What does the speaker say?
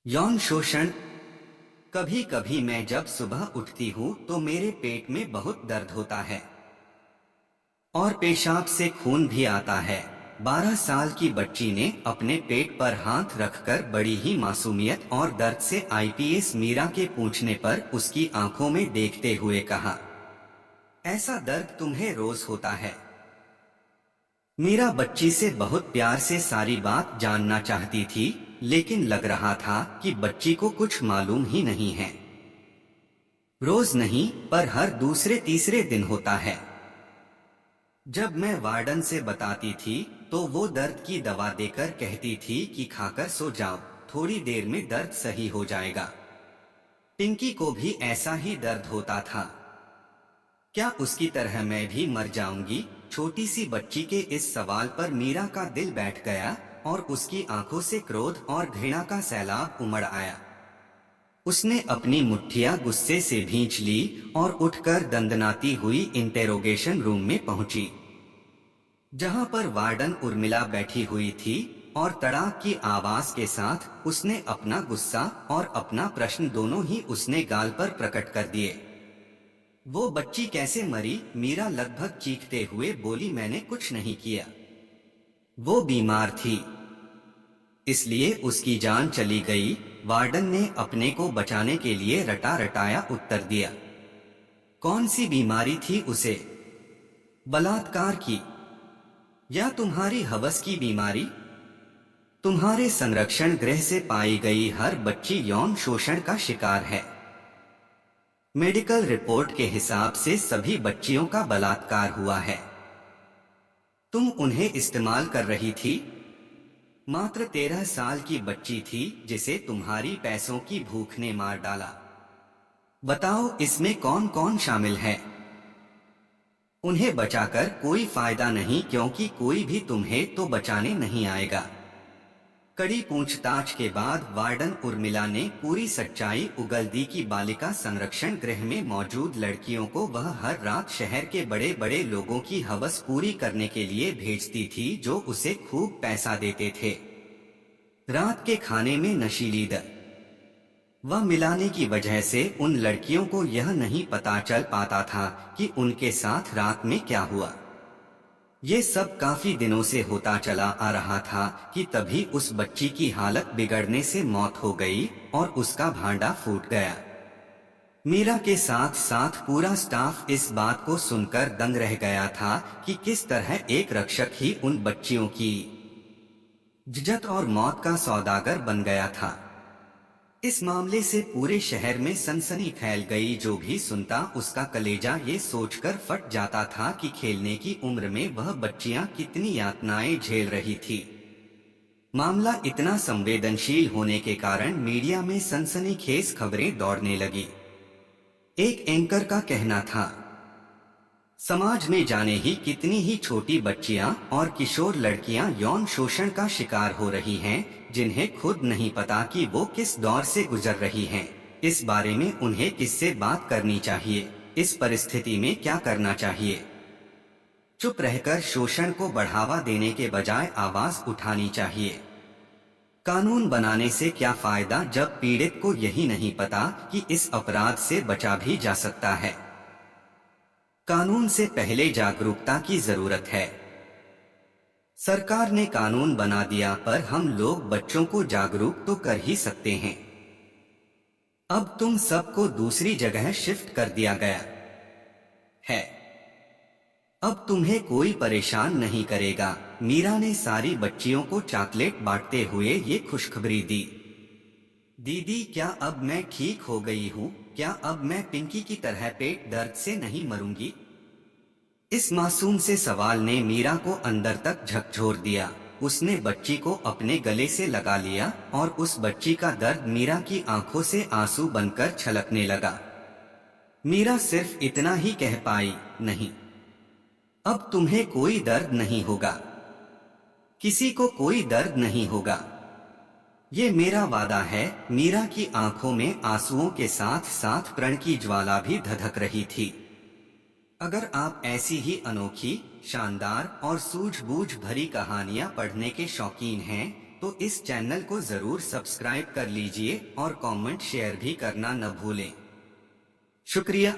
यौन शोषण। कभी कभी मैं जब सुबह उठती हूँ तो मेरे पेट में बहुत दर्द होता है और पेशाब से खून भी आता है। 12 साल की बच्ची ने अपने पेट पर हाथ रखकर बड़ी ही मासूमियत और दर्द से आईपीएस मीरा के पूछने पर उसकी आंखों में देखते हुए कहा, ऐसा दर्द तुम्हें रोज होता है। मीरा बच्ची से बहुत प्यार से सारी बात जानना चाहती थी, लेकिन लग रहा था कि बच्ची को कुछ मालूम ही नहीं है। रोज नहीं, पर हर दूसरे तीसरे दिन होता है। जब मैं वार्डन से बताती थी तो वो दर्द की दवा देकर कहती थी कि खाकर सो जाओ, थोड़ी देर में दर्द सही हो जाएगा। पिंकी को भी ऐसा ही दर्द होता था। क्या उसकी तरह मैं भी मर जाऊंगी? छोटी सी बच्ची के इस सवाल पर मीरा का दिल बैठ गया और उसकी आंखों से क्रोध और घृणा का सैलाब उमड़ आया। उसने अपनी मुट्ठियां गुस्से से भींच ली और उठकर दंदनाती हुई इंटेरोगेशन रूम में पहुंची, जहां पर वार्डन उर्मिला बैठी हुई थी और तड़ाक की आवाज के साथ उसने अपना गुस्सा और अपना प्रश्न दोनों ही उसने गाल पर प्रकट कर दिए। वो बच्ची कैसे मरी? मीरा लगभग चीखते हुए बोली, मैंने कुछ नहीं किया। वो बीमार थी, इसलिए उसकी जान चली गई। वार्डन ने अपने को बचाने के लिए रटा रटाया उत्तर दिया। कौन सी बीमारी थी उसे? बलात्कार की या तुम्हारी हवस की बीमारी? तुम्हारे संरक्षण गृह से पाई गई हर बच्ची यौन शोषण का शिकार है। मेडिकल रिपोर्ट के हिसाब से सभी बच्चियों का बलात्कार हुआ है। तुम उन्हें इस्तेमाल कर रही थी। मात्र 13 साल की बच्ची थी जिसे तुम्हारी पैसों की भूख ने मार डाला। बताओ, इसमें कौन कौन शामिल है? उन्हें बचाकर कोई फायदा नहीं, क्योंकि कोई भी तुम्हें तो बचाने नहीं आएगा। कड़ी पूछताछ के बाद वार्डन उर्मिला ने पूरी सच्चाई उगल दी कि बालिका संरक्षण गृह में मौजूद लड़कियों को वह हर रात शहर के बड़े बड़े लोगों की हवस पूरी करने के लिए भेजती थी, जो उसे खूब पैसा देते थे। रात के खाने में नशीली दवा मिलाने की वजह से उन लड़कियों को यह नहीं पता चल पाता था कि उनके साथ रात में क्या हुआ। ये सब काफी दिनों से होता चला आ रहा था कि तभी उस बच्ची की हालत बिगड़ने से मौत हो गई और उसका भांडा फूट गया। मीरा के साथ साथ पूरा स्टाफ इस बात को सुनकर दंग रह गया था कि किस तरह एक रक्षक ही उन बच्चियों की इज्जत और मौत का सौदागर बन गया था। इस मामले से पूरे शहर में सनसनी फैल गई। जो भी सुनता उसका कलेजा ये सोचकर फट जाता था कि खेलने की उम्र में वह बच्चियां कितनी यातनाएं झेल रही थी। मामला इतना संवेदनशील होने के कारण मीडिया में सनसनीखेज खबरें दौड़ने लगी। एक एंकर का कहना था, समाज में जाने ही कितनी ही छोटी बच्चियां और किशोर लड़कियां यौन शोषण का शिकार हो रही हैं, जिन्हें खुद नहीं पता कि वो किस दौर से गुजर रही हैं। इस बारे में उन्हें किससे बात करनी चाहिए? इस परिस्थिति में क्या करना चाहिए? चुप रहकर शोषण को बढ़ावा देने के बजाय आवाज उठानी चाहिए। कानून बनाने से क्या फायदा जब पीड़ित को यही नहीं पता कि इस अपराध से बचा भी जा सकता है। कानून से पहले जागरूकता की जरूरत है। सरकार ने कानून बना दिया, पर हम लोग बच्चों को जागरूक तो कर ही सकते हैं। अब तुम सबको दूसरी जगह शिफ्ट कर दिया गया है। अब तुम्हें कोई परेशान नहीं करेगा। मीरा ने सारी बच्चियों को चॉकलेट बांटते हुए ये खुशखबरी दी। दीदी, क्या अब मैं ठीक हो गई हूँ? क्या अब मैं पिंकी की तरह पेट दर्द से नहीं मरूंगी? इस मासूम से सवाल ने मीरा को अंदर तक झकझोर दिया। उसने बच्ची को अपने गले से लगा लिया और उस बच्ची का दर्द मीरा की आंखों से आंसू बनकर छलकने लगा। मीरा सिर्फ इतना ही कह पाई, नहीं, अब तुम्हें कोई दर्द नहीं होगा। किसी को कोई दर्द नहीं होगा। ये मेरा वादा है। मीरा की आंखों में आंसुओं के साथ साथ प्रण की ज्वाला भी धधक रही थी। अगर आप ऐसी ही अनोखी, शानदार और सूझबूझ भरी कहानियां पढ़ने के शौकीन हैं, तो इस चैनल को जरूर सब्सक्राइब कर लीजिए और कमेंट शेयर भी करना न भूलें। शुक्रिया।